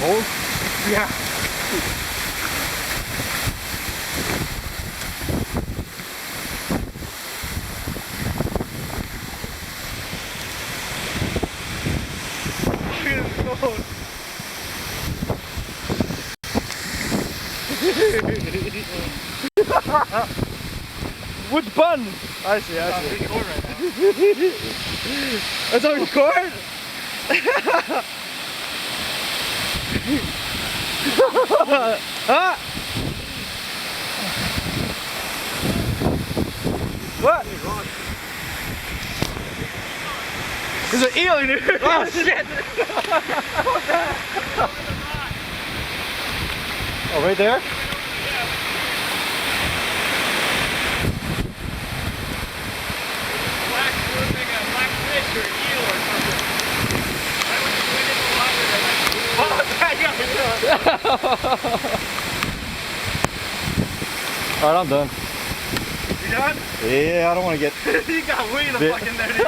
Hold? Yeah. Which button? I see, I see. Record right now. It's on record? Ah! What? There's an eel in here! Oh shit! Oh, right there? Alright, I'm done. You done? Yeah, I don't want to get... You got way the fuck in there, dude.